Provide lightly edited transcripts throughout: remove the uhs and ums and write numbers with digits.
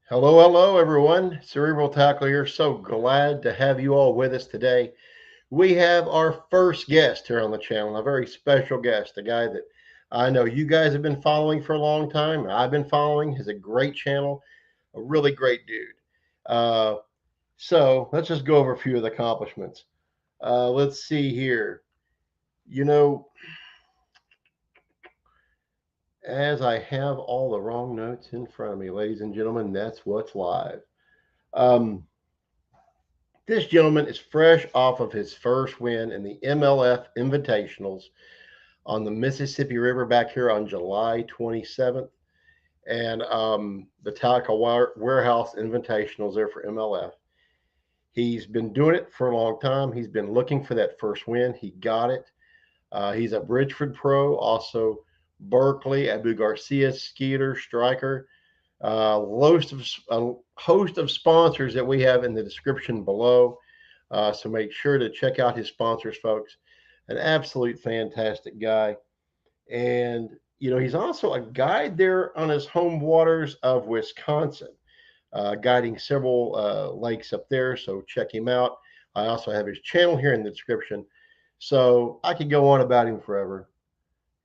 Hello, hello, everyone. Cerebral Tackle here. So glad to have you all with us today. We have our first guest here on the channel, a very special guest, a guy that I know you guys have been following for a long time. I've been following. Has a great channel, a really great dude. Uh, so let's just go over a few of the accomplishments. Let's see here. You know, as I have all the wrong notes in front of me, ladies and gentlemen, that's what's live. Um, This gentleman is fresh off of his first win in the MLF Invitationals on the Mississippi River back here on July 27th. And the Talca Warehouse Invitationals there for MLF. He's been doing it for a long time. He's been looking for that first win. He got it. He's a Bridgeford pro, also Berkeley, Abu Garcia, Skeeter, Striker. A host of sponsors that we have in the description below. So make sure to check out his sponsors, folks. An absolute fantastic guy. And, he's also a guide there on his home waters of Wisconsin, guiding several lakes up there. So check him out. I also have his channel here in the description. So I could go on about him forever.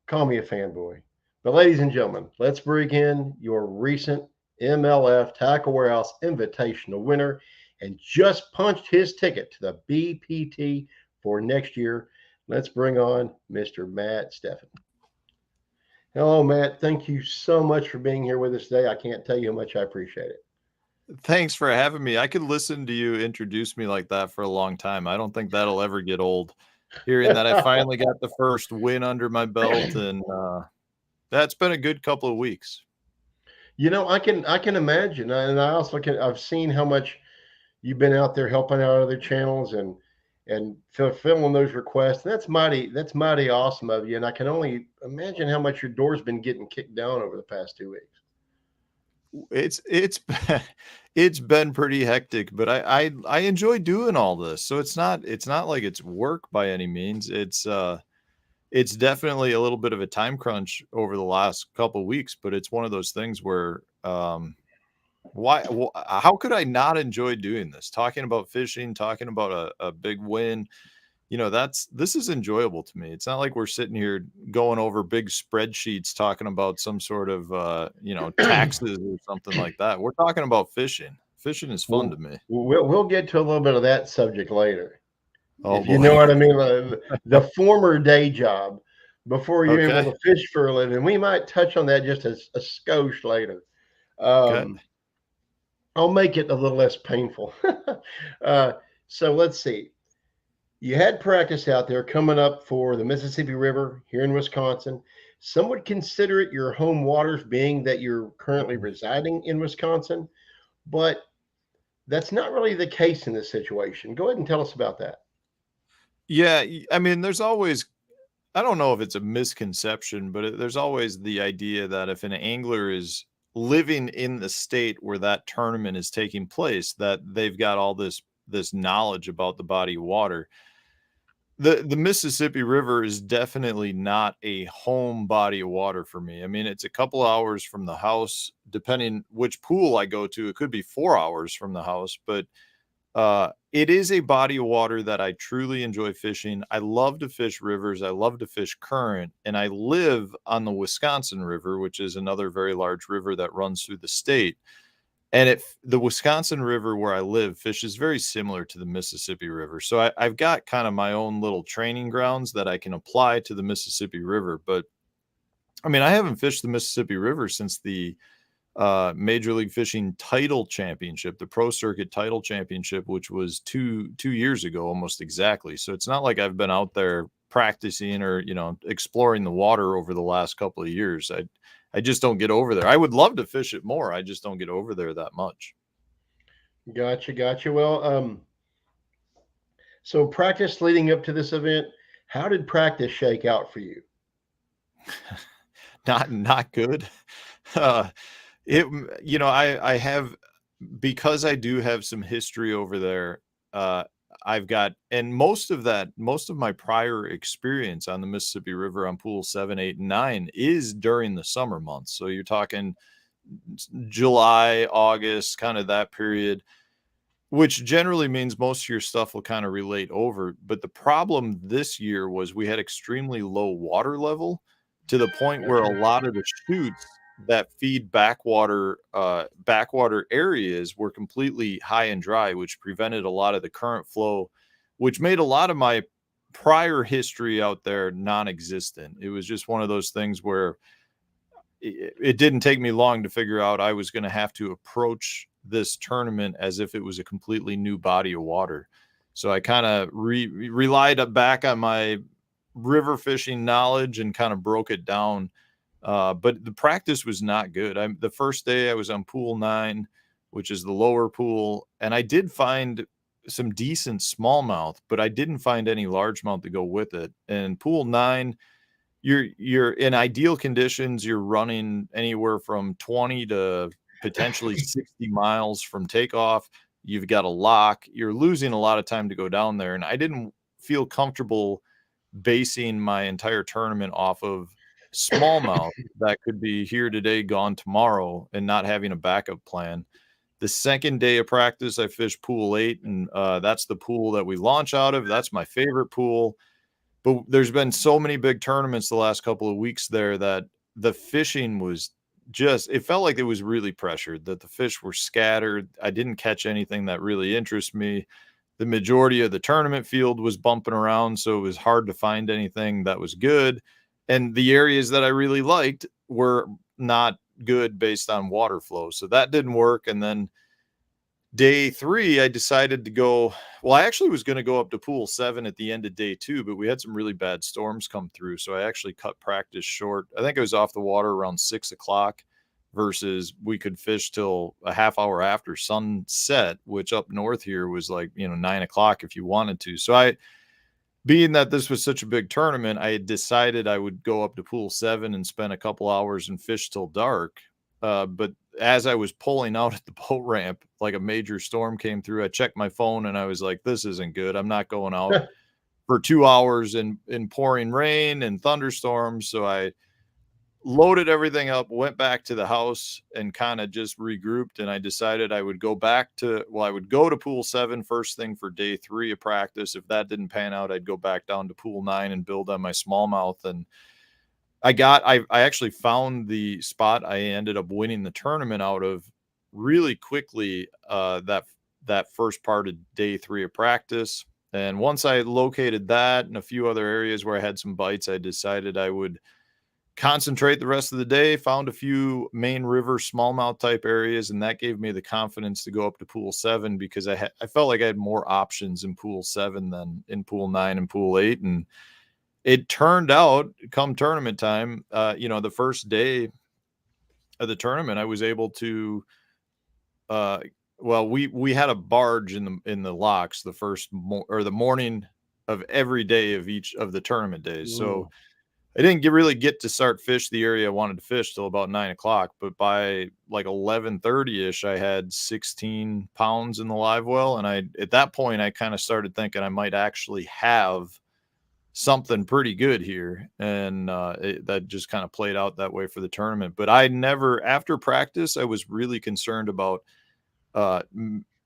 Call me a fanboy. But ladies and gentlemen, let's bring in your recent MLF Tackle Warehouse Invitational winner and just punched his ticket to the BPT for next year. Let's bring on Mr. Matt Stefan. Hello, Matt. Thank you so much for being here with us today. I can't tell you how much I appreciate it. Thanks for having me. I could listen to you introduce me like that for a long time. I don't think that'll ever get old. Hearing that I finally got the first win under my belt, and that's been a good couple of weeks. I can imagine, and I also I've seen how much you've been out there helping out other channels and fulfilling those requests. That's mighty awesome of you, and I can only imagine how much your door's been getting kicked down over the past 2 weeks. It's been pretty hectic, but I enjoy doing all this. So it's not like it's work by any means. It's definitely a little bit of a time crunch over the last couple of weeks, but it's one of those things where how could I not enjoy doing this? Talking about fishing, talking about a big win. This is enjoyable to me. It's not like we're sitting here going over big spreadsheets talking about some sort of taxes or something like that. We're talking about fishing. Fishing is fun to me. We'll get to a little bit of that subject later. Oh, if you know what I mean, the former day job before you're able to fish for a living. We might touch on that just as a skosh later. I'll make it a little less painful. So let's see. You had practice out there coming up for the Mississippi River here in Wisconsin. Some would consider it your home waters, being that you're currently residing in Wisconsin, but that's not really the case in this situation. Go ahead and tell us about that. Yeah, I mean, there's always, I don't know if it's a misconception, but there's always the idea that if an angler is living in the state where that tournament is taking place, that they've got all this knowledge about the body of water. The Mississippi River is definitely not a home body of water for me. I mean, it's a couple hours from the house, depending which pool I go to. It could be 4 hours from the house, but it is a body of water that I truly enjoy fishing. I love to fish rivers. I love to fish current, and I live on the Wisconsin River, which is another very large river that runs through the state. And the Wisconsin River where I live fishes very similar to the Mississippi River. So I've got kind of my own little training grounds that I can apply to the Mississippi River. But I mean, I haven't fished the Mississippi River since the Major League Fishing title championship, the Pro Circuit title championship, which was two years ago, almost exactly. So it's not like I've been out there practicing or, exploring the water over the last couple of years. I just don't get over there. I would love to fish it more. I just don't get over there that much. Gotcha. Well, so practice leading up to this event, how did practice shake out for you? Not good. I have, because I do have some history over there. I've got, and most of my prior experience on the Mississippi River on pool 7, 8, and 9 is during the summer months. So you're talking July, August, kind of that period, which generally means most of your stuff will kind of relate over. But the problem this year was we had extremely low water level, to the point where a lot of the chutes that feed backwater areas were completely high and dry, which prevented a lot of the current flow, which made a lot of my prior history out there non-existent. It was just one of those things where it didn't take me long to figure out I was going to have to approach this tournament as if it was a completely new body of water. So I kind of relied back on my river fishing knowledge and kind of broke it down. But the practice was not good. The first day I was on pool 9, which is the lower pool, and I did find some decent smallmouth, but I didn't find any largemouth to go with it. And pool 9, you're in ideal conditions, you're running anywhere from 20 to potentially 60 miles from takeoff. You've got a lock. You're losing a lot of time to go down there, and I didn't feel comfortable basing my entire tournament off of smallmouth that could be here today, gone tomorrow, and not having a backup plan. The second day of practice, I fished pool 8, and that's the pool that we launch out of. That's my favorite pool. But there's been so many big tournaments the last couple of weeks there that the fishing was just, it felt like it was really pressured, that the fish were scattered. I didn't catch anything that really interests me. The majority of the tournament field was bumping around, so it was hard to find anything that was good. And the areas that I really liked were not good based on water flow. So that didn't work. And then day 3, I decided to go. Well, I actually was going to go up to pool 7 at the end of day 2, but we had some really bad storms come through. So I actually cut practice short. I think I was off the water around 6 o'clock versus we could fish till a half hour after sunset, which up north here was like, 9 o'clock if you wanted to. So being that this was such a big tournament, I had decided I would go up to pool 7 and spend a couple hours and fish till dark. But as I was pulling out at the boat ramp, like a major storm came through. I checked my phone and I was like, this isn't good. I'm not going out for 2 hours in pouring rain and thunderstorms. So I loaded everything up, went back to the house and kind of just regrouped. And I decided I would go to pool 7 first thing for day 3 of practice. If that didn't pan out, I'd go back down to pool 9 and build on my smallmouth. And I actually found the spot I ended up winning the tournament out of really quickly, that first part of day 3 of practice. And once I located that and a few other areas where I had some bites, I decided I would concentrate the rest of the day, found a few main river smallmouth type areas, and that gave me the confidence to go up to pool 7 because I felt like I had more options in pool 7 than in pool 9 and pool 8. And it turned out, come tournament time, the first day of the tournament, I was able to, we had a barge in the locks the morning of every day of each of the tournament days. Ooh. So I didn't really get to start fish the area I wanted to fish till about 9 o'clock, but by like 11:30 ish, I had 16 pounds in the live well. And at that point, I kind of started thinking I might actually have something pretty good here. And that just kind of played out that way for the tournament. But after practice, I was really concerned about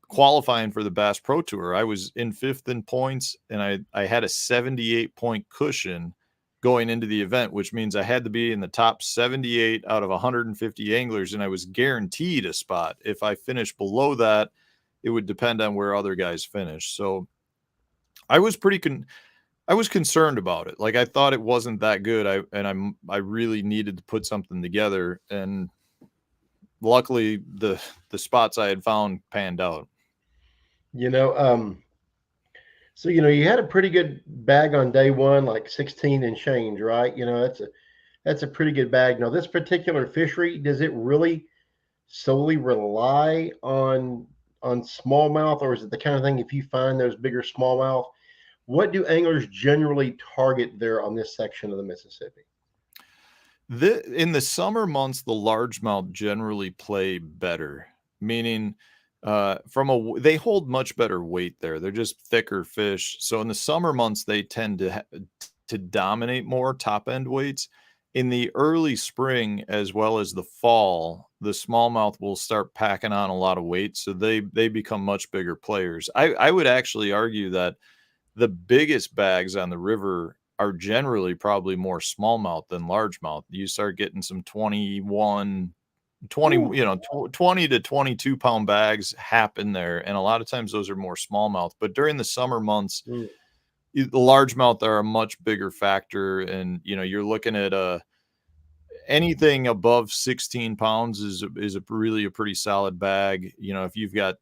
qualifying for the Bass Pro Tour. I was in 5th in points, and I had a 78-point cushion going into the event, which means I had to be in the top 78 out of 150 anglers, and I was guaranteed a spot. If I finished below that, it would depend on where other guys finished. So I was I was concerned about it. Like, I thought it wasn't that good. I really needed to put something together, and luckily the spots I had found panned out. So you had a pretty good bag on day 1, like 16 and change, right? That's a pretty good bag. Now, this particular fishery, does it really solely rely on smallmouth, or is it the kind of thing, if you find those bigger smallmouth, what do anglers generally target there on this section of the Mississippi? In the summer months, the largemouth generally play better, meaning they hold much better weight there. They're just thicker fish. So in the summer months, they tend to dominate more top end weights. in the early spring as well as the fall, the smallmouth will start packing on a lot of weight, so they become much bigger players. I would actually argue that the biggest bags on the river are generally probably more smallmouth than largemouth. You start getting some 21, 20, Ooh. you know, 20 to 22 pound bags happen there. And a lot of times those are more smallmouth. But during the summer months, Mm. the largemouth are a much bigger factor. And, you're looking at anything above 16 pounds is really a pretty solid bag. If you've got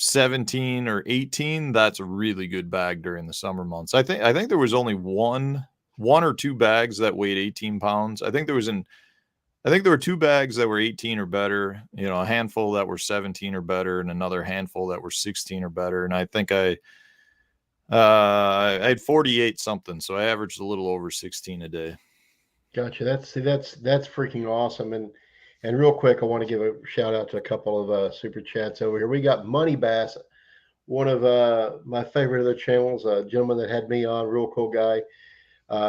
17 or 18, that's a really good bag during the summer months. I think there was only one or two bags that weighed 18 pounds. I think there were two bags that were 18 or better, a handful that were 17 or better, and another handful that were 16 or better. And I think I had 48 something, so I averaged a little over 16 a day. Gotcha. That's freaking awesome. And real quick, I want to give a shout out to a couple of super chats over here. We got Money Bass, one of my favorite of the channels, a gentleman that had me on, real cool guy.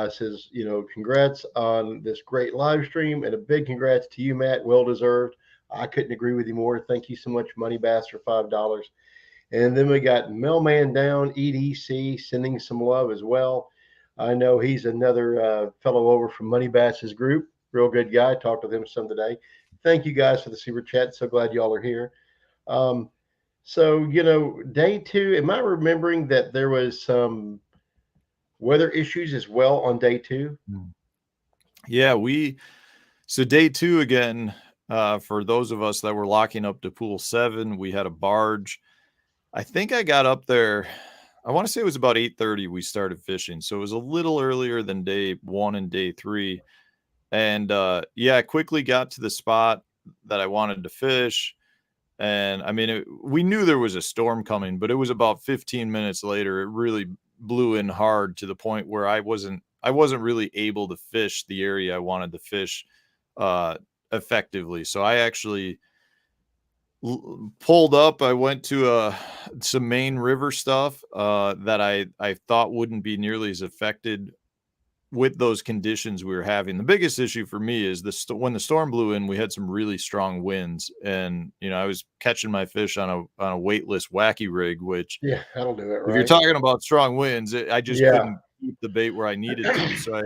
Says, congrats on this great live stream, and a big congrats to you, Matt. Well deserved. I couldn't agree with you more. Thank you so much, Money Bass, for $5. And then we got Mailman Down EDC sending some love as well. I know he's another fellow over from Money Bass's group. Real good guy. Talked with him some today. Thank you guys for the super chat. So glad y'all are here. So, day two, am I remembering that there was some weather issues as well on day two? Yeah, so day two again, for those of us that were locking up to pool 7, we had a barge. I think I got up there, I want to say it was about 8:30 we started fishing. So it was a little earlier than day 1 and day 3. And I quickly got to the spot that I wanted to fish. And I mean, we knew there was a storm coming, but it was about 15 minutes later. It really blew in hard to the point where I wasn't really able to fish the area I wanted to fish effectively. So I actually pulled up. I went to some main river stuff that I thought wouldn't be nearly as affected with those conditions we were having. The biggest issue for me is when the storm blew in, we had some really strong winds, and I was catching my fish on a weightless wacky rig, which, Yeah, that'll do it, if you're right? talking about strong winds, I just Yeah. couldn't keep the bait where I needed to. So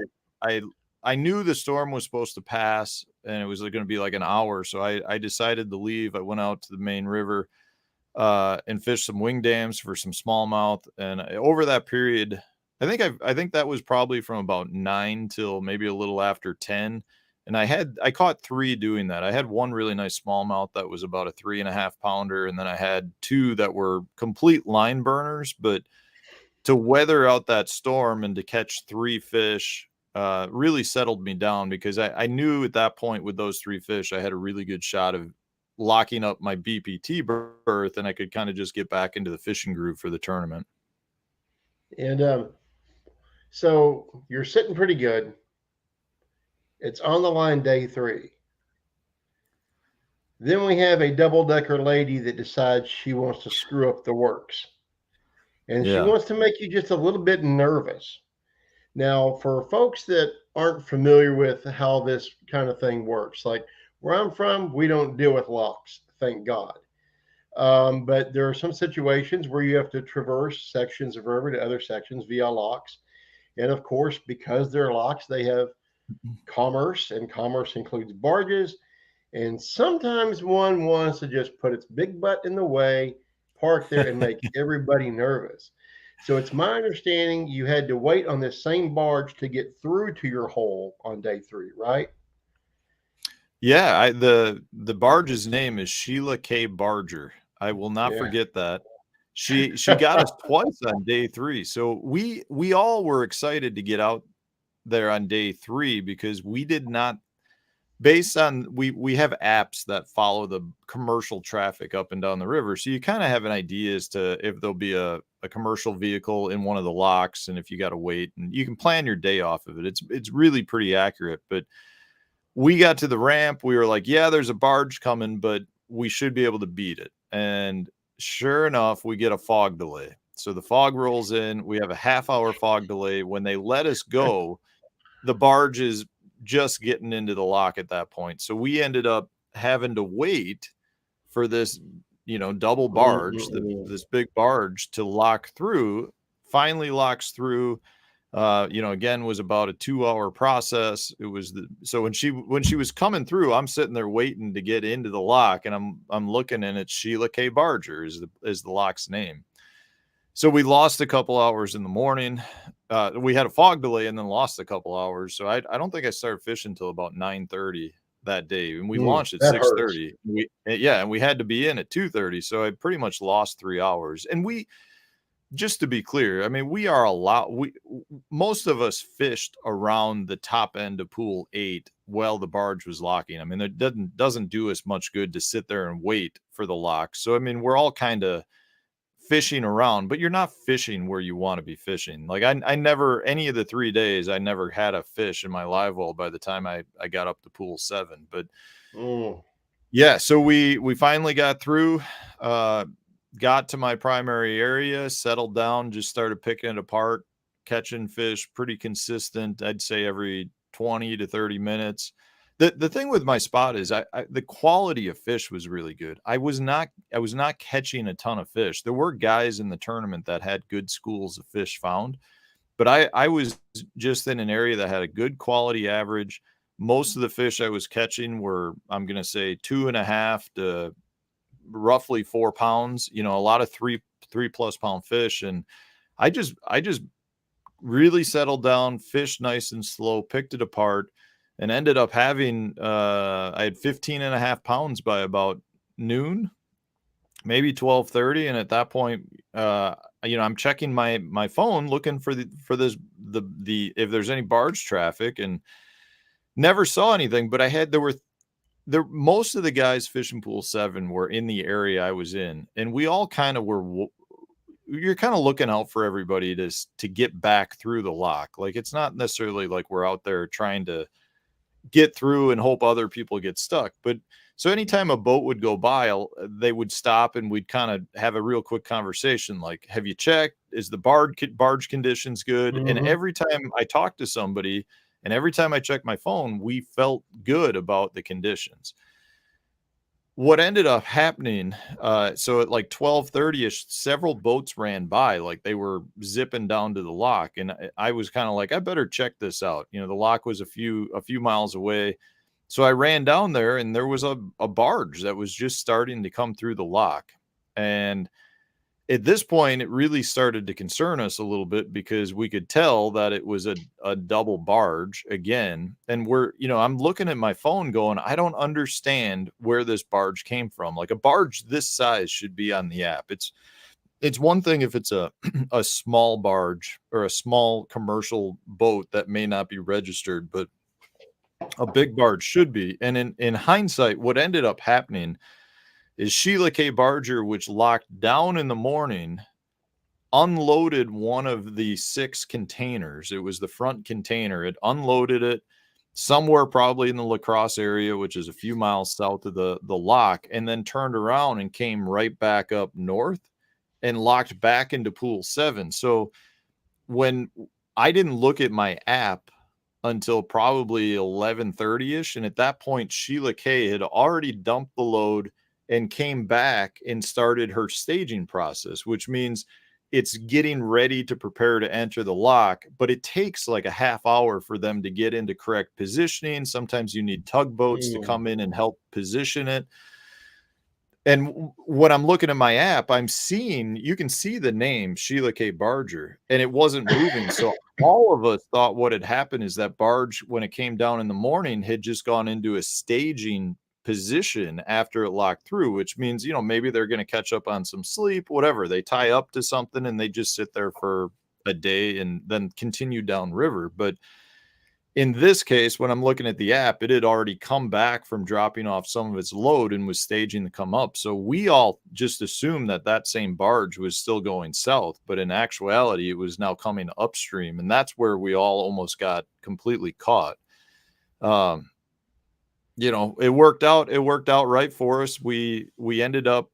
I knew the storm was supposed to pass, and it was going to be like an hour. So I decided to leave. I went out to the main river and fished some wing dams for some smallmouth. And over that period, I think that was probably from about 9 till maybe a little after 10. And I caught 3 doing that. I had one really nice smallmouth that was about a 3.5 pounder. And then I had 2 that were complete line burners. But to weather out that storm and to catch 3 fish really settled me down, because I knew at that point with those 3 fish, I had a really good shot of locking up my BPT berth, and I could kind of just get back into the fishing groove for the tournament. And so you're sitting pretty good. It's on the line day 3. Then we have a double-decker lady that decides she wants to screw up the works. And she Yeah. wants to make you just a little bit nervous. Now, for folks that aren't familiar with how this kind of thing works, like where I'm from, we don't deal with locks, thank God. But there are some situations where you have to traverse sections of river to other sections via locks. And of course, because they're locks, they have commerce, and commerce includes barges. And sometimes one wants to just put its big butt in the way, park there, and make everybody nervous. So it's my understanding you had to wait on this same barge to get through to your hole on day 3, right? Yeah, the barge's name is Sheila K. Barger. I will not Yeah. forget that. She got us twice on day 3. So we all were excited to get out there on day 3, because we did not, based on, we have apps that follow the commercial traffic up and down the river. So you kind of have an idea as to if there'll be a commercial vehicle in one of the locks, and if you got to wait, and you can plan your day off of it. It's really pretty accurate. But we got to the ramp. We were like, yeah, there's a barge coming, but we should be able to beat it. And sure enough, we get a fog delay. So the fog rolls in. We have a half-hour fog delay. When they let us go, the barge is just getting into the lock at that point. So we ended up having to wait for this, double barge, this big barge to lock through. Finally locks through. Again, was about a 2-hour process. It was so when she was coming through, I'm sitting there waiting to get into the lock, and I'm looking, and it's Sheila K. Barger is the lock's name. So we lost a couple hours in the morning. We had a fog delay and then lost a couple hours. So I don't think I started fishing until about 9:30 that day, and we launched at 6:30. And we had to be in at 2:30. So I pretty much lost 3 hours. And just to be clear, I mean, most of us fished around the top end of pool 8 while the barge was locking. I mean, it doesn't do us much good to sit there and wait for the lock. So I mean, we're all kind of fishing around, but you're not fishing where you want to be fishing. Like I never, any of the 3 days, I never had a fish in my live well by the time I got up to pool 7. But yeah, so we finally got through, got to my primary area, settled down, just started picking it apart, catching fish pretty consistent. I'd say every 20 to 30 minutes. The thing with my spot is the quality of fish was really good. I was not catching a ton of fish. There were guys in the tournament that had good schools of fish found, but I was just in an area that had a good quality average. Most of the fish I was catching were, I'm going to say, 2.5 to roughly 4 pounds, a lot of 3+ pound fish. And I just really settled down, fished nice and slow, picked it apart, and ended up having, I had 15.5 pounds by about noon, maybe 12:30. And at that point, I'm checking my phone, looking for the if there's any barge traffic, and never saw anything. But most of the guys fishing pool 7 were in the area I was in, and we all kind of you're kind of looking out for everybody to get back through the lock. Like, it's not necessarily like we're out there trying to get through and hope other people get stuck. But so anytime a boat would go by, they would stop and we'd kind of have a real quick conversation. Like, have you checked? Is the barge conditions good? And every time I talked to somebody and every time I checked my phone, we felt good about the conditions. What ended up happening, so at like 12:30ish, several boats ran by, like they were zipping down to the lock. And I was kind of like, I better check this out. The lock was a few miles away. So I ran down there, and there was a barge that was just starting to come through the lock. And at this point, it really started to concern us a little bit because we could tell that it was a double barge again. And I'm looking at my phone going, I don't understand where this barge came from. Like, a barge this size should be on the app. It's one thing if it's a small barge or a small commercial boat that may not be registered, but a big barge should be. And in hindsight, what ended up happening is Sheila K. Barger, which locked down in the morning, unloaded one of the 6 containers. It was the front container. It unloaded it somewhere probably in the Lacrosse area, which is a few miles south of the lock, and then turned around and came right back up north and locked back into pool 7. So when I didn't look at my app until probably 11:30ish, and at that point, Sheila K. had already dumped the load and came back and started her staging process, which means it's getting ready to prepare to enter the lock, but it takes like a half hour for them to get into correct positioning. Sometimes you need tugboats to come in and help position it. And when I'm looking at my app, you can see the name Sheila K. Barger, and it wasn't moving. So all of us thought what had happened is that barge, when it came down in the morning, had just gone into a staging position after it locked through, which means, maybe they're going to catch up on some sleep, whatever. They tie up to something and they just sit there for a day and then continue downriver. But in this case, when I'm looking at the app, it had already come back from dropping off some of its load and was staging to come up. So we all just assumed that same barge was still going south, but in actuality, it was now coming upstream. And that's where we all almost got completely caught. It worked out right for us. We ended up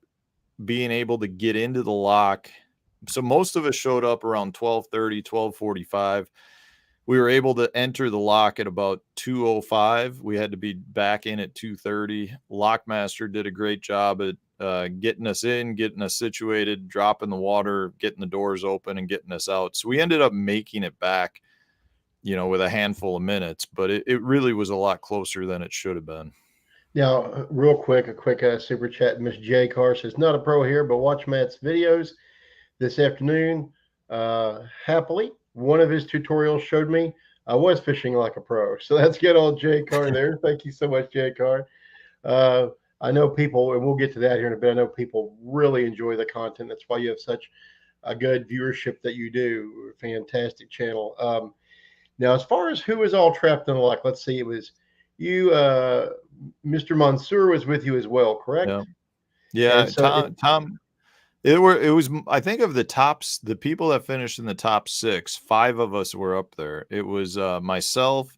being able to get into the lock. So most of us showed up around 12:30, 12:45. we were able to enter the lock at about 2:05. We had to be back in at 2:30. Lockmaster did a great job at getting us in, getting us situated, dropping the water, getting the doors open, and getting us out. So we ended up making it back, with a handful of minutes, but it really was a lot closer than it should have been. Now, real quick, a quick super chat. Miss J. Carr says, not a pro here, but watch Matt's videos this afternoon. Happily, one of his tutorials showed me I was fishing like a pro. So that's good old J. Carr there. Thank you so much, J. Carr. I know people, and we'll get to that here in a bit. I know people really enjoy the content. That's why you have such a good viewership that you do. Fantastic channel. Now, as far as who was all trapped in the lock, let's see. It was you, Mr. Mansour was with you as well, correct? Yeah. And so Tom. It was, I think, of the people that finished in the top 6, 5 of us were up there. It was myself.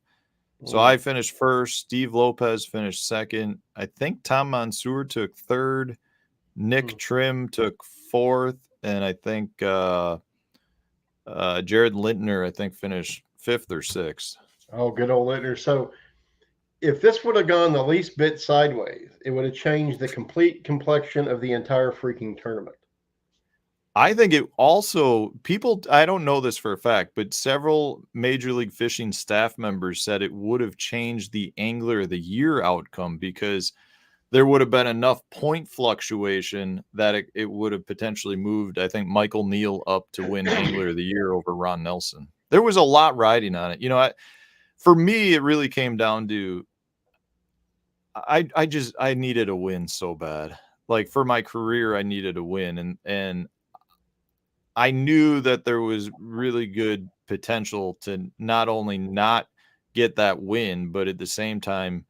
So I finished first. Steve Lopez finished second. I think Tom Mansour took third. Nick Trim took fourth. And I think Jared Lintner, I think, finished fifth or sixth. Oh, good old Lintner. So if this would have gone the least bit sideways, it would have changed the complete complexion of the entire freaking tournament. I think it also, I don't know this for a fact, but several Major League Fishing staff members said it would have changed the Angler of the Year outcome, because there would have been enough point fluctuation that it would have potentially moved, I think, Michael Neal up to win Angler of the Year over Ron Nelson. There was a lot riding on it. For me, it really came down to, I needed a win so bad. Like, for my career, I needed a win. And I knew that there was really good potential to not only not get that win, but at the same time,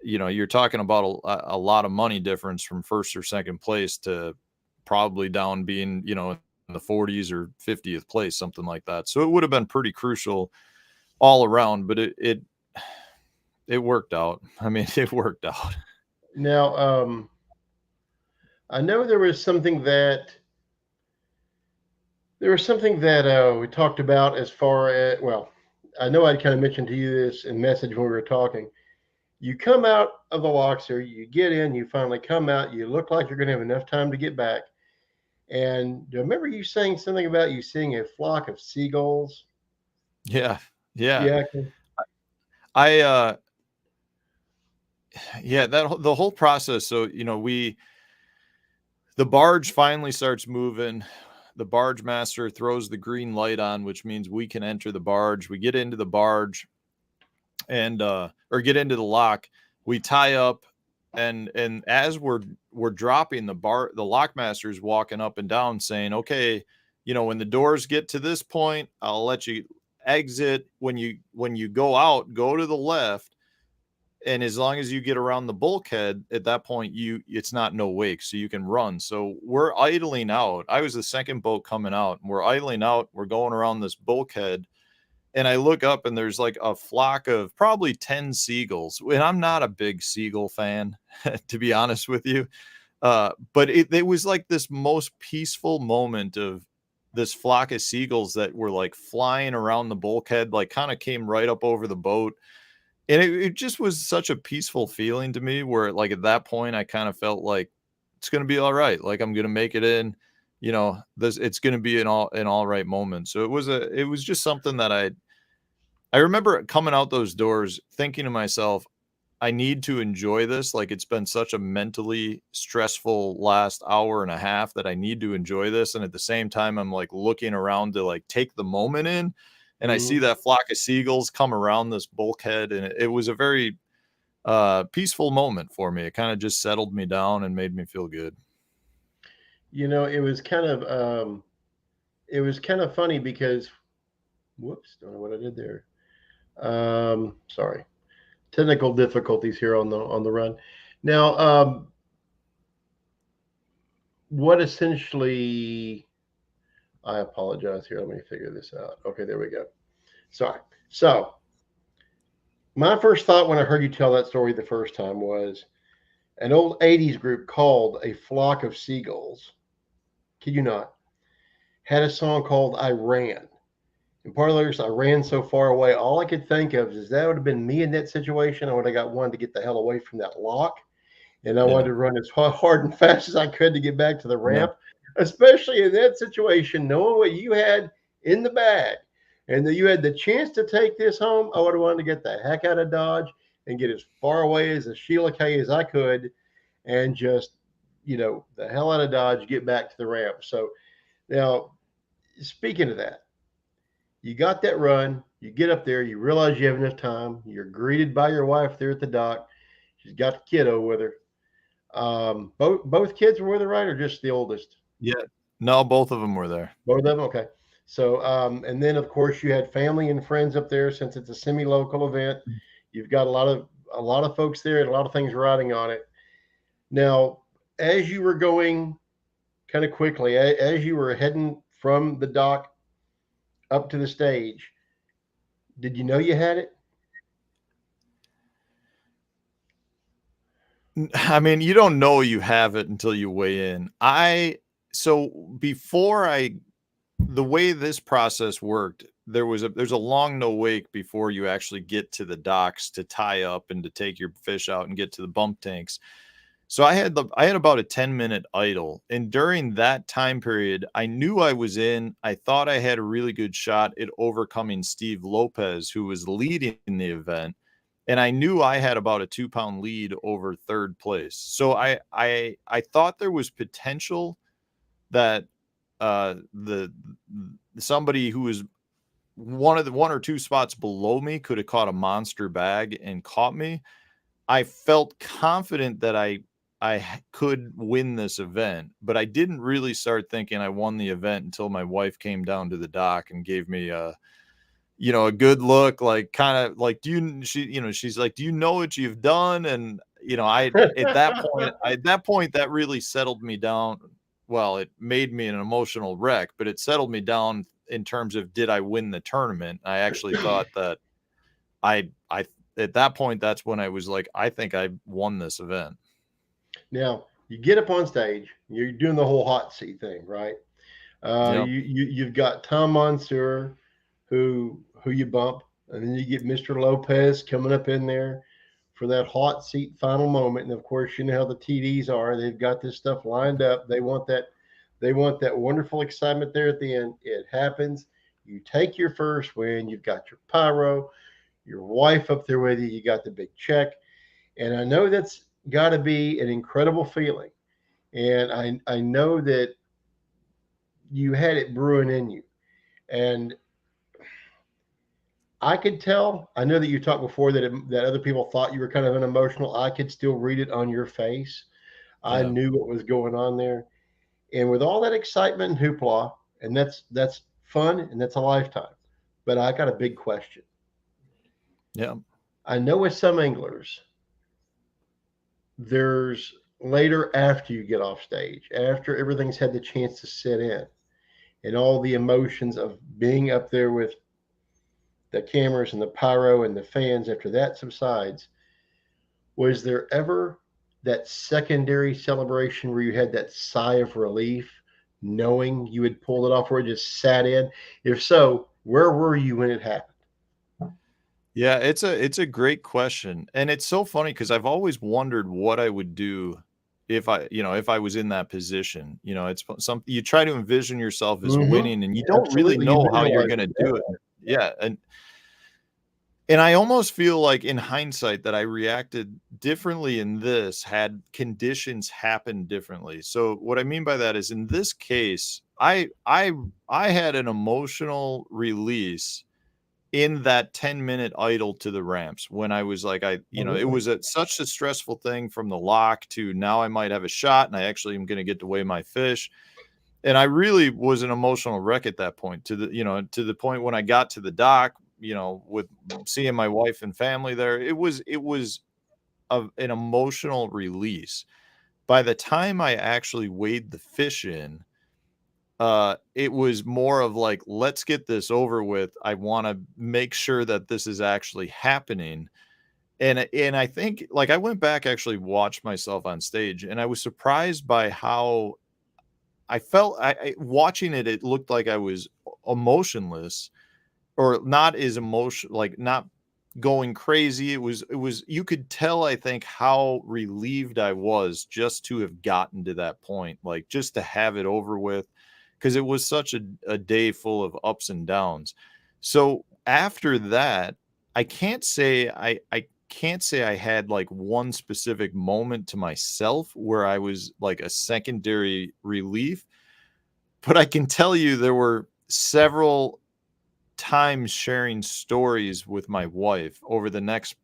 you're talking about a lot of money difference from first or second place to probably down being, in the 40s or 50th place, something like that. So it would have been pretty crucial all around, but it worked out. I mean, it worked out. Now, I know there was something that we talked about as far as, well, I know I kind of mentioned to you this in message when we were talking. You come out of the locks here, you get in, you finally come out, you look like you're going to have enough time to get back. And do I remember you saying something about you seeing a flock of seagulls? Yeah. Yeah. The whole process. So, the barge finally starts moving. The barge master throws the green light on, which means we can enter the barge. We get into the barge and, or get into the lock. We tie up, and as we're dropping the lock master is walking up and down saying, okay, when the doors get to this point, I'll let you exit. When you go out, go to the left. And as long as you get around the bulkhead, at that point, it's not no wake, so you can run. So we're idling out. I was the second boat coming out, and we're idling out. We're going around this bulkhead, and I look up, and there's like a flock of probably 10 seagulls. And I'm not a big seagull fan, to be honest with you. But it was like this most peaceful moment of this flock of seagulls that were like flying around the bulkhead, like kind of came right up over the boat. And it just was such a peaceful feeling to me, where like at that point I kind of felt like it's going to be all right. Like, I'm going to make it in, it's going to be an all right moment. So it was just something that I remember coming out those doors thinking to myself, I need to enjoy this. Like, it's been such a mentally stressful last hour and a half that I need to enjoy this. And at the same time, I'm like looking around to like take the moment in. And I see that flock of seagulls come around this bulkhead, and it was a very peaceful moment for me. It kind of just settled me down and made me feel good. It was kind of funny because, whoops, don't know what I did there. Sorry, technical difficulties here on the run. Now, what essentially, I apologize here. Let me figure this out. Okay, there we go. Sorry. So my first thought when I heard you tell that story the first time was an old 80s group called A Flock of Seagulls, kid you not, had a song called I Ran. And part of the reason I ran so far away, all I could think of is that would have been me in that situation. I would have got one to get the hell away from that lock. And I wanted Yeah. to run as hard and fast as I could to get back to the Yeah. ramp, especially in that situation, knowing what you had in the bag and that you had the chance to take this home. I would have wanted to get the heck out of Dodge and get as far away as a Sheila K as I could and just, the hell out of Dodge, get back to the ramp. So now, speaking of that, you got that run, you get up there, you realize you have enough time, you're greeted by your wife there at the dock. She's got the kiddo with her. Both kids were with her, right, or just the oldest? Yeah. No, both of them were there. Both of them, okay. So, and then of course you had family and friends up there since it's a semi-local event. You've got a lot of folks there and a lot of things riding on it. Now, as you were going kind of quickly, as you were heading from the dock up to the stage, did you know you had it? I mean, you don't know you have it until you weigh in. So before the way this process worked, there's a long no wake before you actually get to the docks to tie up and to take your fish out and get to the bump tanks. So I had about a 10-minute idle, and during that time period, I knew I was in. I thought I had a really good shot at overcoming Steve Lopez, who was leading the event, and I knew I had about a 2-pound lead over third place. So I thought there was potential that the somebody who was one or two spots below me could have caught a monster bag and caught me. I felt confident that I could win this event, but I didn't really start thinking I won the event until my wife came down to the dock and gave me a good look, like kind of like, she's like, do you know what you've done? And at that point that really settled me down. Well, it made me an emotional wreck, but it settled me down in terms of, did I win the tournament? I actually thought that I at that point, that's when I was like, I think I won this event. Now you get up on stage, you're doing the whole hot seat thing, right? Yep. You've got Tom Monsoor, who you bump, and then you get Mr. Lopez coming up in there for that hot seat final moment. And of course, you know how the TDs are; they've got this stuff lined up. They want that wonderful excitement there at the end. It happens. You take your first win. You've got your pyro, your wife up there with you. You got the big check, and I know that's got to be an incredible feeling. And I know that you had it brewing in you. And I could tell. I know that you talked before that other people thought you were kind of unemotional. I could still read it on your face. I Yeah. knew what was going on there, and with all that excitement and hoopla, and that's fun and that's a lifetime. But I got a big question. Yeah. I know with some anglers, there's later after you get off stage, after everything's had the chance to sit in, and all the emotions of being up there with the cameras and the pyro and the fans after that subsides, was there ever that secondary celebration where you had that sigh of relief knowing you had pulled it off, where it just sat in? If so, where were you when it happened? Yeah, it's a great question. And it's so funny because I've always wondered what I would do if I was in that position. It's some you try to envision yourself as Mm-hmm. winning and you don't really Absolutely. You know how you're visualize going it. to do it. Yeah, and I almost feel like in hindsight that I reacted differently in this had conditions happened differently. So what I mean by that is, in this case, I had an emotional release in that 10-minute idle to the ramps when I was like, Oh, it really? was such a stressful thing from the lock to now I might have a shot and I actually am going to get to weigh my fish. And I really was an emotional wreck at that point, to the point when I got to the dock, with seeing my wife and family there. It was an emotional release. By the time I actually weighed the fish in, it was more of like, let's get this over with. I want to make sure that this is actually happening. And I think, like, I went back, actually watched myself on stage, and I was surprised by how I felt. Watching it, it looked like I was emotionless. or not as emotional, like not going crazy. It was, you could tell, I think, how relieved I was just to have gotten to that point, like just to have it over with, because it was such a day full of ups and downs. So after that, I can't say I had like one specific moment to myself where I was like a secondary relief, but I can tell you there were several times sharing stories with my wife over the next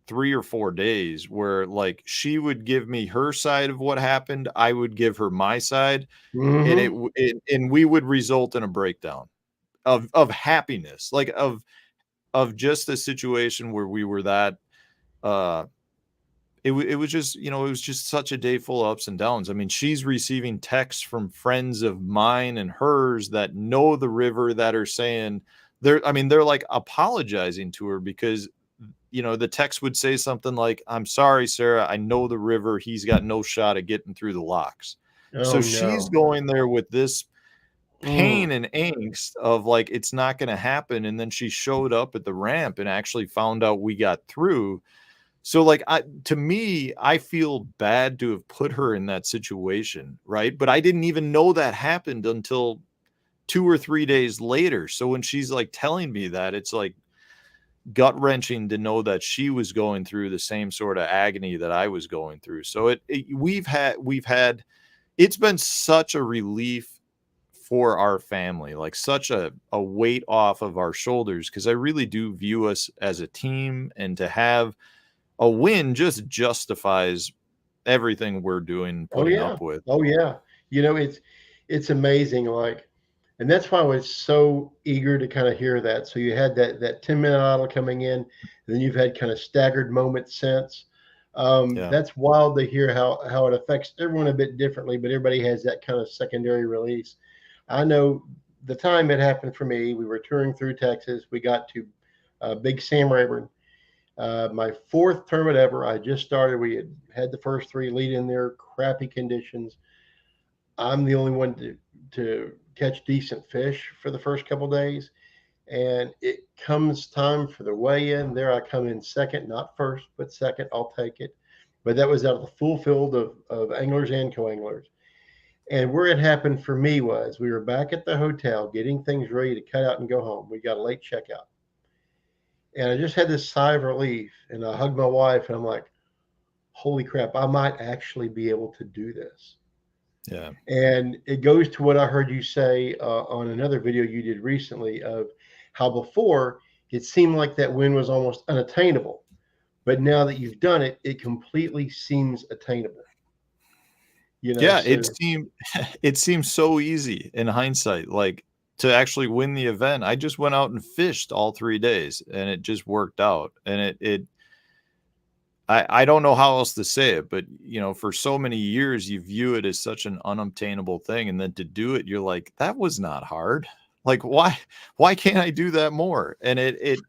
3 or 4 days where like she would give me her side of what happened, I would give her my side, and Mm-hmm. and we would result in a breakdown of happiness, like of just a situation where we were that uh it was just, it was just such a day full of ups and downs. I mean, she's receiving texts from friends of mine and hers that know the river that are saying they're like apologizing to her because, the text would say something like, "I'm sorry, Sarah, I know the river. He's got no shot at getting through the locks." Oh So she's no. going there with this Mm. pain and angst of like, it's not going to happen. And then she showed up at the ramp and actually found out we got through. So like, to me, I feel bad to have put her in that situation, right? But I didn't even know that happened until 2 or 3 days later. So when she's like telling me that, it's like gut wrenching to know that she was going through the same sort of agony that I was going through. So we've had it's been such a relief for our family, like such a weight off of our shoulders, because I really do view us as a team, and to have a win just justifies everything we're doing and Oh putting yeah. up with. Oh yeah. It's amazing. Like, and that's why I was so eager to kind of hear that. So you had that 10-minute idle coming in, and then you've had kind of staggered moments since. Yeah. That's wild to hear how it affects everyone a bit differently, but everybody has that kind of secondary release. I know the time it happened for me. We were touring through Texas. We got to Big Sam Rayburn. My fourth tournament ever. I just started. We had the first three lead in there, crappy conditions. I'm the only one to catch decent fish for the first couple days. And it comes time for the weigh in. There I come in second, not first, but second. I'll take it. But that was out of the full field of anglers and co anglers. And where it happened for me was we were back at the hotel getting things ready to cut out and go home. We got a late checkout. And I just had this sigh of relief. And I hugged my wife and I'm like, holy crap, I might actually be able to do this. Yeah. And it goes to what I heard you say on another video you did recently of how before it seemed like that win was almost unattainable. But now that you've done it, it completely seems attainable. Yeah, it So seemed it seems so easy in hindsight, like to actually win the event. I just went out and fished all 3 days and it just worked out. And I don't know how else to say it, but for so many years you view it as such an unobtainable thing, and then to do it, you're like, that was not hard. Like, why can't I do that more? And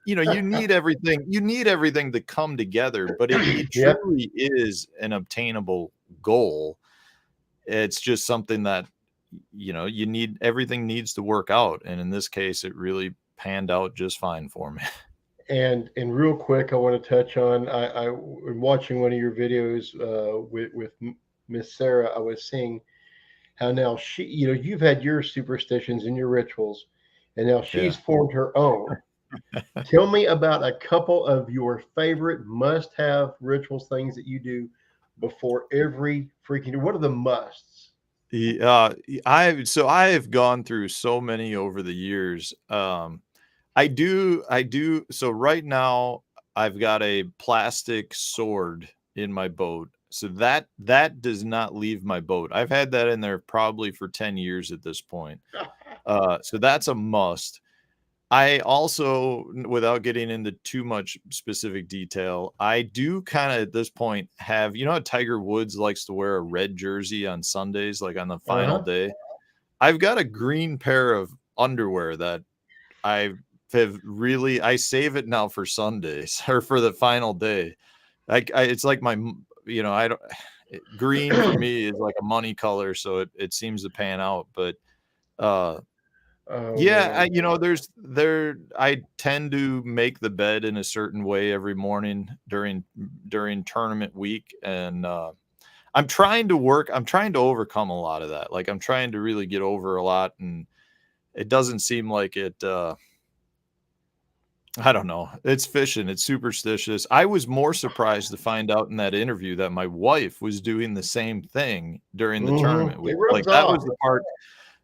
you need everything to come together, but it yep. truly is an obtainable goal. It's just something that everything needs to work out, and in this case it really panned out just fine for me. And real quick, I want to touch on I watching one of your videos with Miss Sarah. I was seeing how now you've had your superstitions and your rituals, and now she's Yeah. formed her own. Tell me about a couple of your favorite must-have rituals, things that you do before every freaking. What are the musts? I have gone through so many over the years. I do. So right now I've got a plastic sword in my boat. So that does not leave my boat. I've had that in there probably for 10 years at this point. So that's a must. I also, without getting into too much specific detail, I do kind of at this point have, how Tiger Woods likes to wear a red jersey on Sundays, like on the final Uh-huh. day. I've got a green pair of underwear that I I save it now for Sundays or for the final day. It's like I don't, green for me is like a money color, so it seems to pan out. But uh, Oh Yeah, man. I tend to make the bed in a certain way every morning during tournament week, and I'm trying to overcome a lot of that. Like, I'm trying to really get over a lot, and it doesn't seem like it. I don't know. It's fishing. It's superstitious. I was more surprised to find out in that interview that my wife was doing the same thing during the tournament It week. rubs Like, that off. was the part.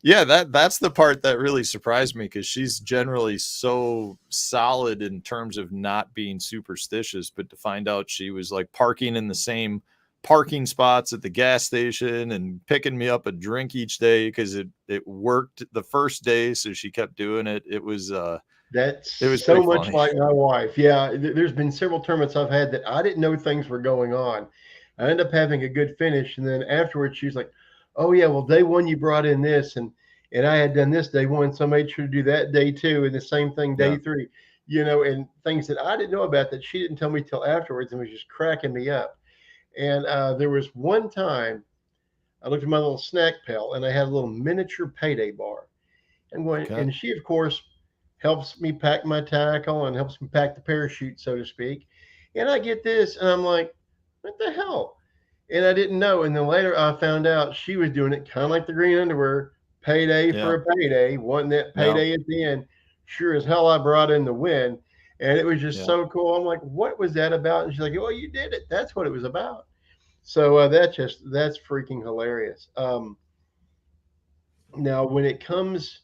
Yeah, that's the part that really surprised me, because she's generally so solid in terms of not being superstitious, but to find out she was like parking in the same parking spots at the gas station and picking me up a drink each day because it worked the first day, so she kept doing it. That's It was so pretty much funny. like my wife. Yeah, there's been several tournaments I've had that I didn't know things were going on. I ended up having a good finish, and then afterwards she's like, "Oh yeah, well day one you brought in this, and I had done this day one, so I made sure to do that day two, and the same thing day Yeah. three." And things that I didn't know about that she didn't tell me till afterwards, and was just cracking me up. And there was one time I looked at my little snack pail, and I had a little miniature payday bar. Okay. And she, of course, helps me pack my tackle and helps me pack the parachute, so to speak. And I get this, and I'm like, what the hell? And I didn't know. And then later I found out she was doing it kind of like the green underwear, payday Yeah. for a payday, wanting that Yeah. payday at the end. Sure as hell, I brought in the win. And it was just Yeah. so cool. I'm like, what was that about? And she's like, well, you did it. That's what it was about. So that's freaking hilarious. Now, when it comes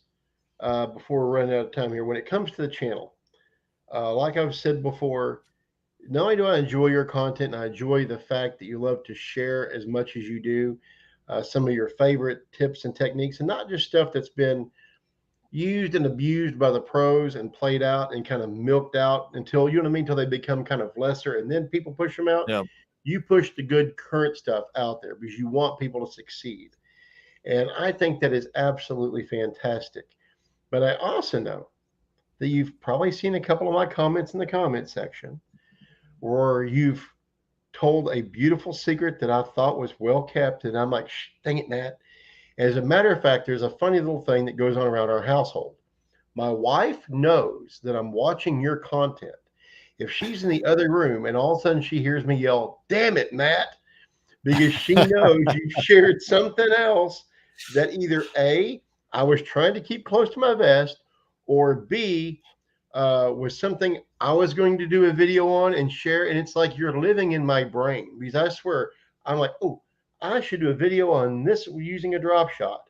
before we're running out of time here, when it comes to the channel, like I've said before, not only do I enjoy your content, and I enjoy the fact that you love to share as much as you do, some of your favorite tips and techniques, and not just stuff that's been used and abused by the pros and played out and kind of milked out until, you know what I mean, until they become kind of lesser and then people push them out. Yeah. You push the good current stuff out there because you want people to succeed. And I think that is absolutely fantastic. But I also know that you've probably seen a couple of my comments in the comment section, or you've told a beautiful secret that I thought was well kept. And I'm like, dang it, Nat. As a matter of fact, there's a funny little thing that goes on around our household. My wife knows that I'm watching your content. If she's in the other room and all of a sudden she hears me yell, damn it, Matt, because she knows you've shared something else that either A, I was trying to keep close to my vest, or B, was something I was going to do a video on and share. And it's like you're living in my brain because I swear, I'm like, oh, I should do a video on this using a drop shot.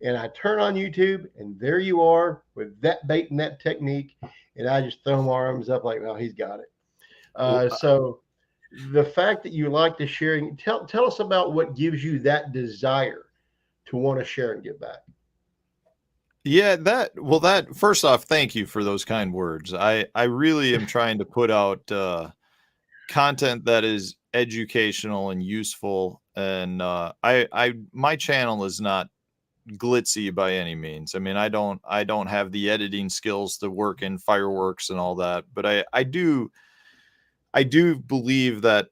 And I turn on YouTube, and there you are with that bait and that technique. And I just throw my arms up like, well, he's got it. Well, So the fact that you like to share, tell us about what gives you that desire to want to share and give back. yeah, that first off, thank you for those kind words. I really am trying to put out content that is educational and useful, and I my channel is not glitzy by any means. I mean, I don't have the editing skills to work in fireworks and all that, but I do believe that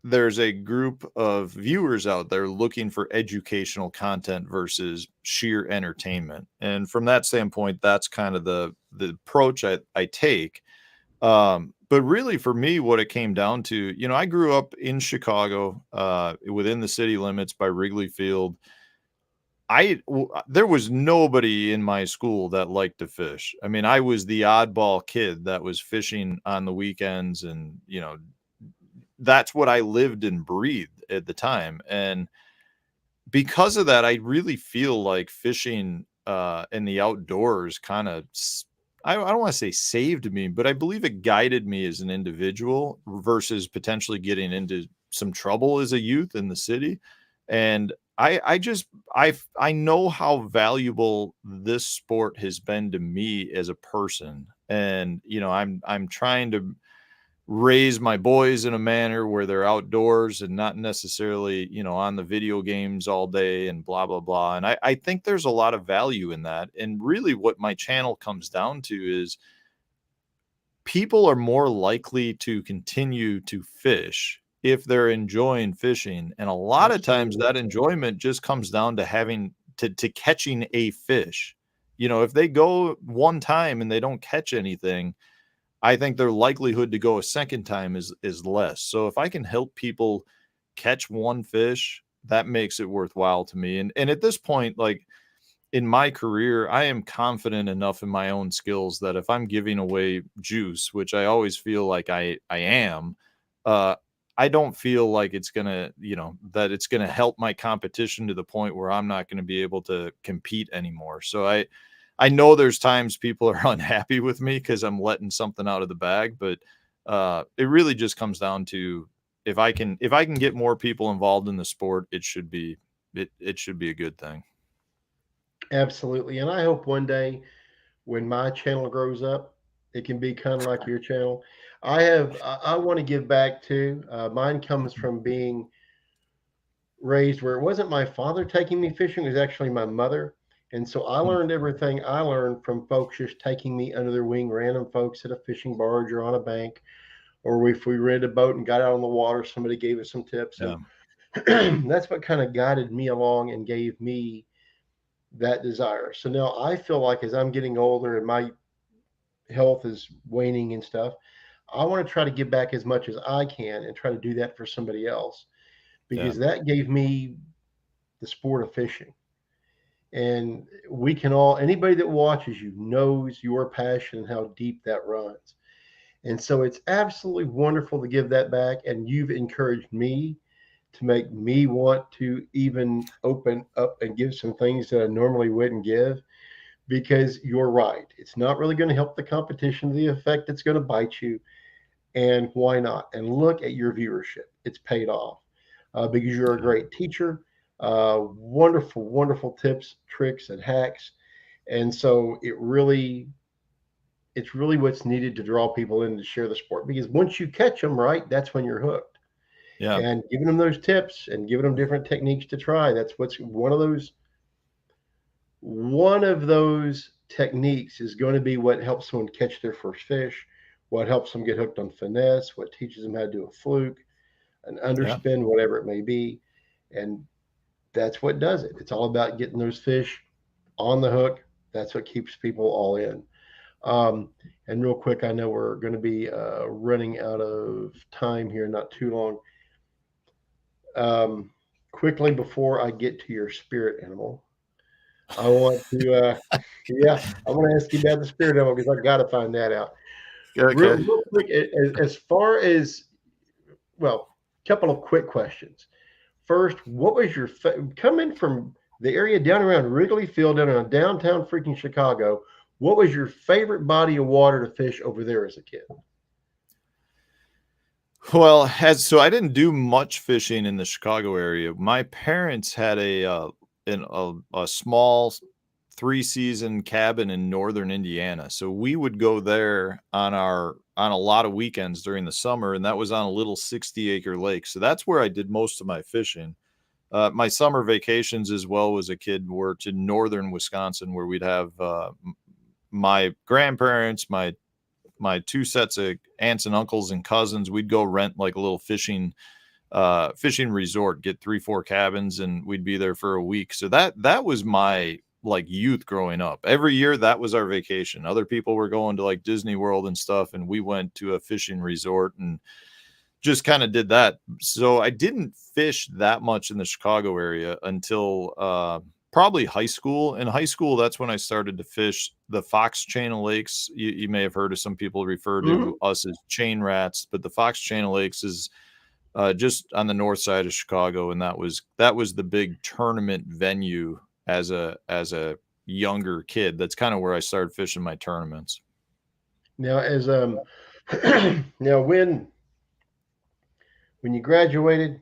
there's a group of viewers out there looking for educational content versus sheer entertainment. And from that standpoint, that's kind of the approach I take. But really, for me, what it came down to, I grew up in Chicago, within the city limits by Wrigley Field. There was nobody in my school that liked to fish. I mean, I was the oddball kid that was fishing on the weekends, and that's what I lived and breathed at the time. And because of that, I really feel like fishing in the outdoors kind of, I don't want to say saved me, but I believe it guided me as an individual versus potentially getting into some trouble as a youth in the city. And I know how valuable this sport has been to me as a person. And, I'm trying to raise my boys in a manner where they're outdoors and not necessarily, on the video games all day and blah, blah, blah. And I think there's a lot of value in that. And really what my channel comes down to is people are more likely to continue to fish if they're enjoying fishing. And a lot of times Absolutely. that enjoyment just comes down to having to catching a fish. you know, if they go one time and they don't catch anything, I think their likelihood to go a second time is less. So if I can help people catch one fish, that makes it worthwhile to me. And at this point, like in my career, I am confident enough in my own skills that if I'm giving away juice, which I always feel like I am, uh, I don't feel like it's gonna, you know, that it's gonna help my competition to the point where I'm not gonna be able to compete anymore. So I know there's times people are unhappy with me because I'm letting something out of the bag, but it really just comes down to if I can get more people involved in the sport, it should be a good thing. Absolutely. And I hope one day when my channel grows up, it can be kind of like your channel. I want to give back too. Mine comes from being raised where it wasn't my father taking me fishing, it was actually my mother. And so I learned everything I learned from folks just taking me under their wing, random folks at a fishing barge or on a bank, or if we rented a boat and got out on the water, somebody gave us some tips. Yeah. And that's what kind of guided me along and gave me that desire. So now I feel like as I'm getting older and my health is waning and stuff, I want to try to give back as much as I can and try to do that for somebody else Yeah. because that gave me the sport of fishing. And we can all, anybody that watches you knows your passion and how deep that runs. And so it's absolutely wonderful to give that back. And you've encouraged me to make me want to even open up and give some things that I normally wouldn't give because you're right. It's not really going to help the competition, the effect it's going to bite you. And why not? And look at your viewership. It's paid off because you're a great teacher. Wonderful, wonderful tips, tricks, and hacks. And so it's really what's needed to draw people in to share the sport because once you catch them right, that's when you're hooked. Yeah. And giving them those tips and giving them different techniques to try. That's what's one of those techniques is going to be what helps someone catch their first fish, what helps them get hooked on finesse, what teaches them how to do a fluke, an Yeah. underspin, whatever it may be. And that's what does it. It's all about getting those fish on the hook. That's what keeps people all in. And real quick, I know we're going to be running out of time here, not too long. Quickly before I get to your spirit animal, I want to, yeah, I want to ask you about the spirit animal because I got to find that out. Okay. Real quick, as far as, well, a couple of quick questions. First, what was your coming from the area down around Wrigley Field down in downtown freaking Chicago? What was your favorite body of water to fish over there as a kid? Well, so I didn't do much fishing in the Chicago area. My parents had a small 3-season cabin in northern Indiana. So we would go there on a lot of weekends during the summer, and that was on a little 60-acre lake. So that's where I did most of my fishing. My summer vacations as well as a kid were to northern Wisconsin, where we'd have my grandparents, my two sets of aunts and uncles and cousins. We'd go rent like a little fishing resort, get 3-4 cabins, and we'd be there for a week. So that was my like youth growing up. Every year that was our vacation. Other people were going to like Disney World and stuff, and we went to a fishing resort and just kind of did that. So I didn't fish that much in the Chicago area until probably high school. In high school, that's when I started to fish the Fox chain of lakes. You may have heard of, some people refer to us as chain rats, but the Fox chain of lakes is just on the north side of Chicago, and that was the big tournament venue as a younger kid. That's kind of where I started fishing my tournaments. Now, as now when you graduated,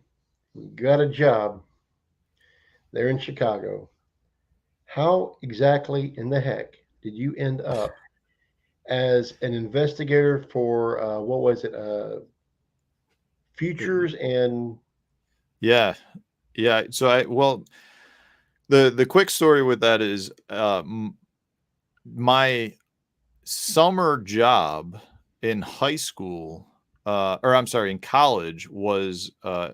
you got a job there in Chicago. How exactly in the heck did you end up as an investigator for what was it? Futures and Yeah. So the quick story with that is my summer job in high school, or I'm sorry, in college, was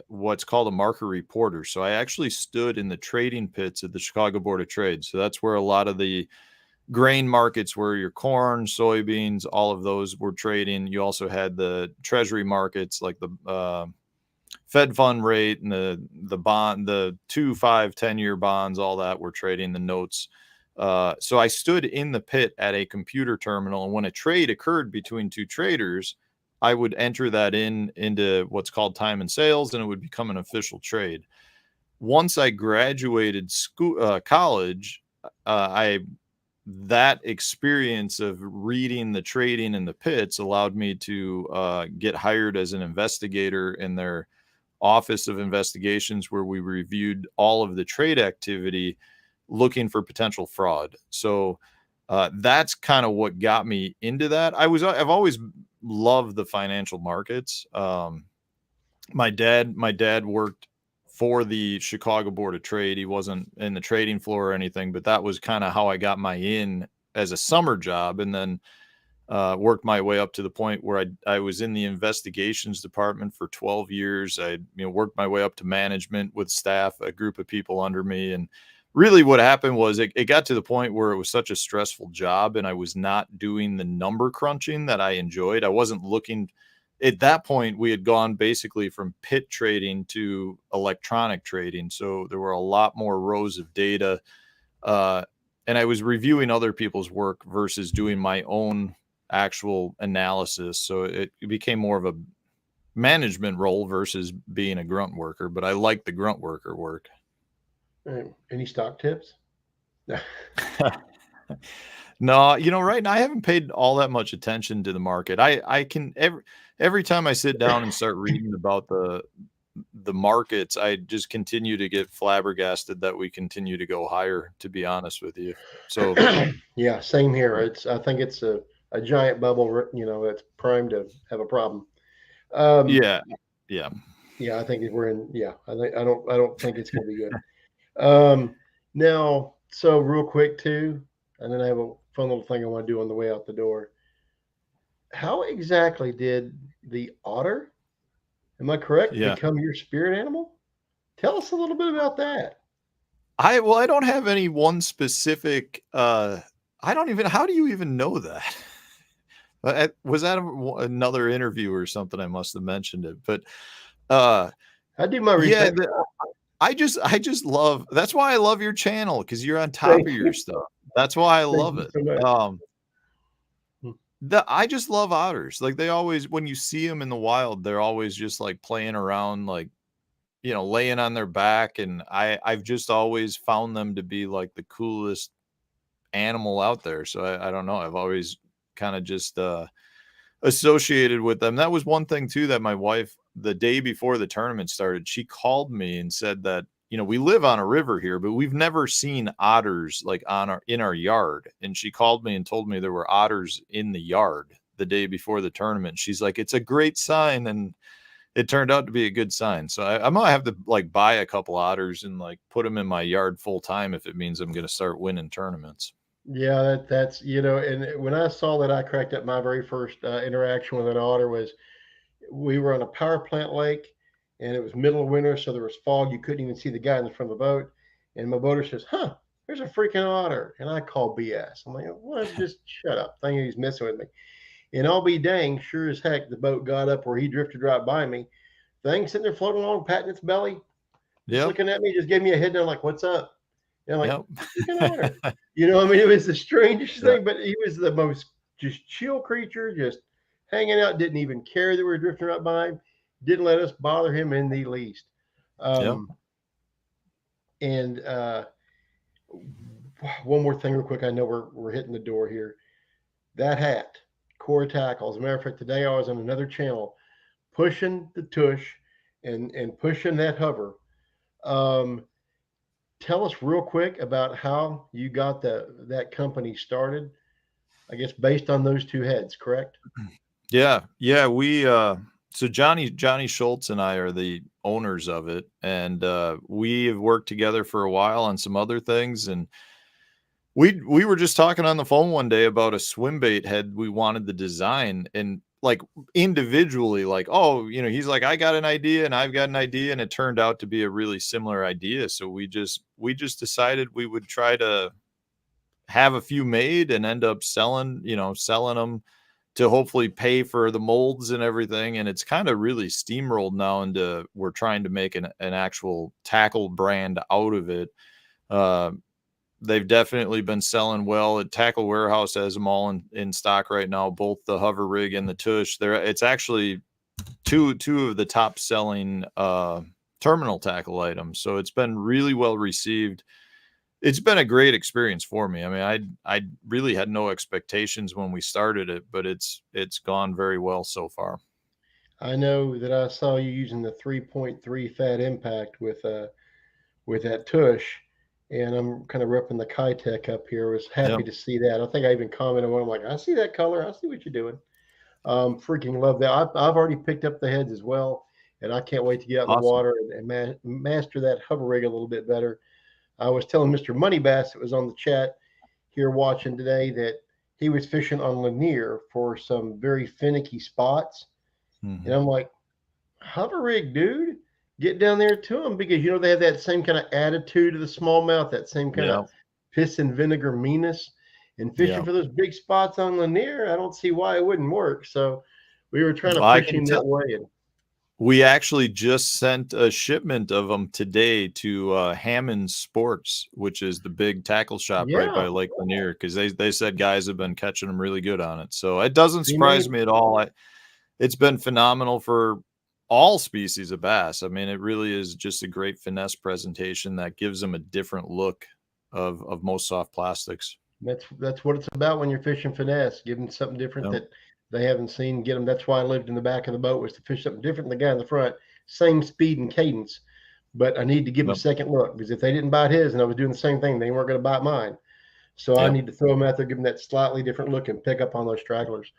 what's called a market reporter. So I actually stood in the trading pits at the Chicago Board of Trade. So that's where a lot of the grain markets where your corn, soybeans, all of those were trading. You also had the treasury markets like the Fed fund rate and the bond, the 2, 5, 10-year bonds, all that were trading, the notes. So I stood in the pit at a computer terminal, and when a trade occurred between two traders, I would enter that into what's called time and sales, and it would become an official trade. Once I graduated college, that experience of reading the trading in the pits allowed me to get hired as an investigator in their Office of Investigations, where we reviewed all of the trade activity looking for potential fraud. So that's kind of what got me into that. I've always loved the financial markets. My dad worked for the Chicago Board of Trade. He wasn't in the trading floor or anything, but that was kind of how I got my in as a summer job, and then worked my way up to the point where I was in the investigations department for 12 years. I worked my way up to management with staff, a group of people under me. And really what happened was it got to the point where it was such a stressful job, and I was not doing the number crunching that I enjoyed. I wasn't looking. At that point, we had gone basically from pit trading to electronic trading. So there were a lot more rows of data. And I was reviewing other people's work versus doing my own actual analysis. So it became more of a management role versus being a grunt worker, but I like the grunt worker work. Any stock tips? No, right now I haven't paid all that much attention to the market. I can every time I sit down and start reading about the markets, I just continue to get flabbergasted that we continue to go higher, to be honest with you. So yeah, same here. I think it's a giant bubble, that's primed to have a problem. yeah. Yeah, I think we're in. Yeah, I don't think it's going to be good. Now, so real quick too, and then I have a fun little thing I want to do on the way out the door. How exactly did the otter, am I correct, Yeah. become your spirit animal? Tell us a little bit about that. I don't have any one specific, how do you even know that? Was that another interview or something? I must have mentioned it, but, I do my yeah, research. I just love, that's why I love your channel, because you're on top Thank of you. your stuff. That's why I Thank love you it. so much. I just love otters. Like, they always, when you see them in the wild, they're always just like playing around, like, laying on their back. And I've just always found them to be like the coolest animal out there. So I don't know. I've always kind of just associated with them. That was one thing too, that my wife, the day before the tournament started, she called me and said that, we live on a river here, but we've never seen otters like in our yard. And she called me and told me there were otters in the yard the day before the tournament. She's like, it's a great sign. And it turned out to be a good sign. So I might have to like buy a couple otters and like put them in my yard full time if it means I'm going to start winning tournaments. Yeah, that's and when I saw that, I cracked up. My very first interaction with an otter was we were on a power plant lake, and it was middle of winter, so there was fog. You couldn't even see the guy in the front of the boat. And my boater says, "Huh, there's a freaking otter," and I call BS. I'm like, "What? Just shut up!" Thinking he's messing with me. And I'll be dang, sure as heck, the boat got up where he drifted right by me. Thing sitting there floating along, patting its belly, just Yep. looking at me, just gave me a head down, like, "What's up?" And I'm like, Yep. freaking otter. I mean, it was the strangest Yeah. thing, but he was the most just chill creature, just hanging out, didn't even care that we were drifting right by him, didn't let us bother him in the least. Yep. And one more thing, real quick. I know we're hitting the door here. That hat, core tackle. As a matter of fact, today I was on another channel pushing the tush and pushing that hover. Tell us real quick about how you got that company started. I guess based on those two heads, correct? Yeah. We so Johnny Schultz and I are the owners of it, and we have worked together for a while on some other things. And we were just talking on the phone one day about a swim bait head we wanted to design, and like individually, like, oh, he's like, I got an idea and I've got an idea, and it turned out to be a really similar idea. So we just decided we would try to have a few made and end up selling them to hopefully pay for the molds and everything. And it's kind of really steamrolled now into, we're trying to make an actual tackle brand out of it. They've definitely been selling well. At Tackle Warehouse has them all in stock right now, both the hover rig and the tush. It's actually two of the top selling terminal tackle items. So it's been really well received. It's been a great experience for me. I mean, I really had no expectations when we started it, but it's gone very well so far. I know that I saw you using the 3.3 fat impact with that tush, and I'm kind of repping the Kitech up here. I was happy Yep. to see that. I think I even commented on. I'm like, I see that color. I see what you're doing. Freaking love that. I've already picked up the heads as well, and I can't wait to get out in the Awesome. water and master that hover rig a little bit better. I was telling Mr. Money Bass that was on the chat here watching today that he was fishing on Lanier for some very finicky spots, and Mm-hmm. I'm like, hover rig, dude, get down there to them because they have that same kind of attitude to the smallmouth, that same kind of Yep. piss and vinegar meanness. And fishing Yep. for those big spots on Lanier, I don't see why it wouldn't work. So we were trying to I push can him tell. that way. And We actually just sent a shipment of them today to Hammond Sports, which is the big tackle shop right by yeah, Lake Lanier, because they said guys have been catching them really good on it. So it doesn't see, man, surprise me at all. It's been phenomenal for all species of bass. I mean, it really is just a great finesse presentation that gives them a different look of most soft plastics. that's what it's about when you're fishing finesse. Give them something different Yep. that they haven't seen. Get them. That's why I lived in the back of the boat, was to fish something different than the guy in the front. Same speed and cadence, but I need to give them a Yep. second look because if they didn't bite his and I was doing the same thing, they weren't going to bite mine. So I Yep. need to throw them out there, give them that slightly different look, and pick up on those stragglers.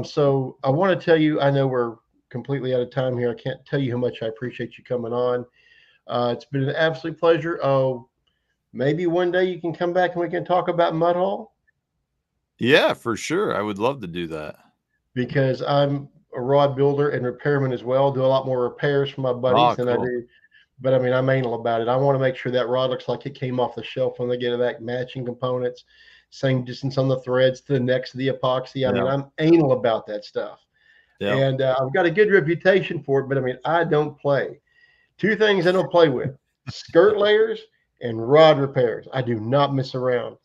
So I want to tell you, I know we're completely out of time here. I can't tell you how much I appreciate you coming on. It's been an absolute pleasure. Oh, maybe one day you can come back and we can talk about mud hole Yeah, for sure. I would love to do that. because I'm a rod builder and repairman as well. Do a lot more repairs for my buddies Oh, than I cool. do. But I mean, I'm anal about it. I want to make sure that rod looks like it came off the shelf when they get it back, matching components, same distance on the threads to the necks of the epoxy. I mean, Yeah. I'm anal about that stuff. Yeah. And I've got a good reputation for it, but I mean, I don't play. Two things I don't play with: skirt layers and rod repairs. I do not mess around.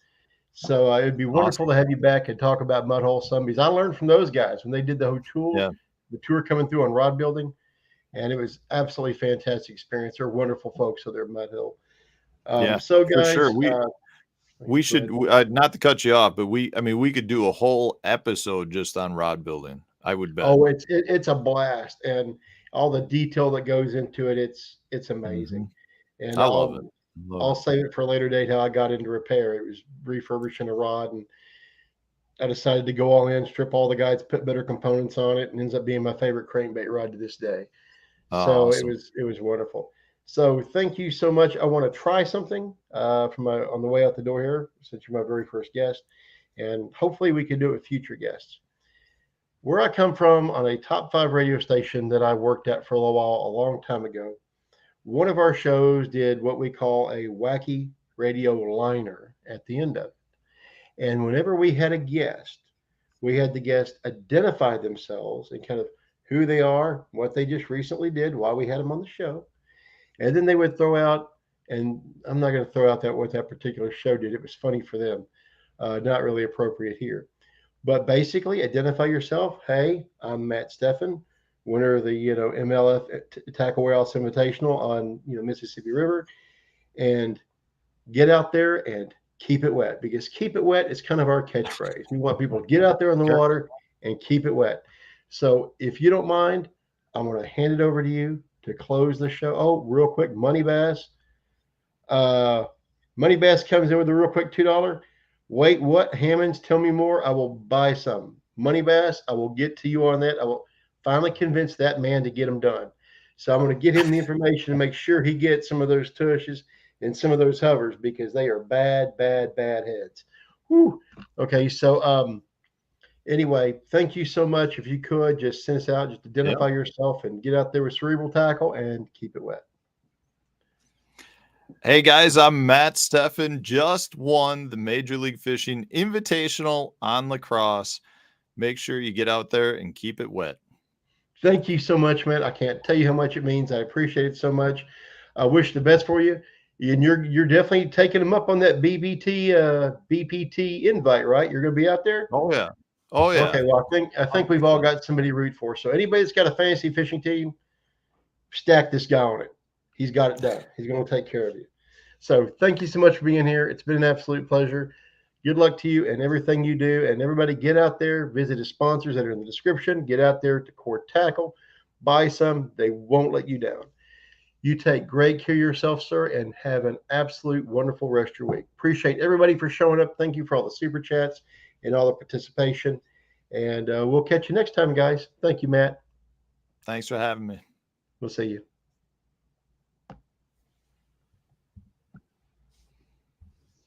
So it'd be wonderful Awesome. to have you back and talk about Mudhole Sunbees. I learned from those guys when they did Yeah. the tour coming through on rod building, and it was absolutely fantastic experience. They're wonderful folks over there at Mudhill. Yeah, So for sure. guys, We go should, ahead. not to cut you off, but I mean, we could do a whole episode just on rod building. I would bet. Oh, it's a blast, and all the detail that goes into it. It's Hmm. amazing, and I love it. Love I'll it. save it for a later date how I got into repair. It was refurbishing a rod, and I decided to go all in, strip all the guides, put better components on it, and ends up being my favorite crankbait rod to this day. Oh, So awesome. it was wonderful. So thank you so much. I want to try something from on the way out the door here, since you're my very first guest, and hopefully we can do it with future guests. Where I come from, on a top 5 radio station that I worked at for a little while, a long time ago, one of our shows did what we call a wacky radio liner at the end of it. And whenever we had a guest, we had the guest identify themselves and kind of who they are, what they just recently did, why we had them on the show. And then they would throw out, and I'm not going to throw out that what that particular show did. It was funny for them, not really appropriate here. But basically, identify yourself. Hey, I'm Matt Stefan, winner of the MLF Tackle Warehouse Invitational on Mississippi River, and get out there and keep it wet, because keep it wet is kind of our catchphrase. We want people to get out there in the Sure. water and keep it wet. So if you don't mind, I'm going to hand it over to you to close the show. Oh, real quick, Money Bass. Uh, Money Bass comes in with a real quick $2. Wait, what? Hammonds, tell me more. I will buy some. Money Bass, I will get to you on that. I will finally convince that man to get them done. So I'm going to get him the information to make sure he gets some of those tushes and some of those hovers, because they are bad, bad, bad heads. Whew. Okay, so anyway, thank you so much. If you could just send us out, just Yeah. identify yourself and get out there with Cerebral Tackle and keep it wet. Hey guys, I'm Matt Stefan. Just won the Major League Fishing Invitational on Lacrosse. Make sure you get out there and keep it wet. Thank you so much, man. I can't tell you how much it means. I appreciate it so much. I wish the best for you. And you're definitely taking them up on that BPT invite, right? You're going to be out there. Oh yeah, oh Okay. yeah. Well, I think we've all got somebody to root for. So anybody that's got a fantasy fishing team, stack this guy on it. He's got it done. He's going to take care of you. So thank you so much for being here. It's been an absolute pleasure. Good luck to you and everything you do. And everybody get out there, visit his sponsors that are in the description. Get out there to Core Tackle, buy some. They won't let you down. You take great care of yourself, sir, and have an absolute wonderful rest of your week. Appreciate everybody for showing up. Thank you for all the super chats and all the participation. And we'll catch you next time, guys. Thank you, Matt. Thanks for having me. We'll see you.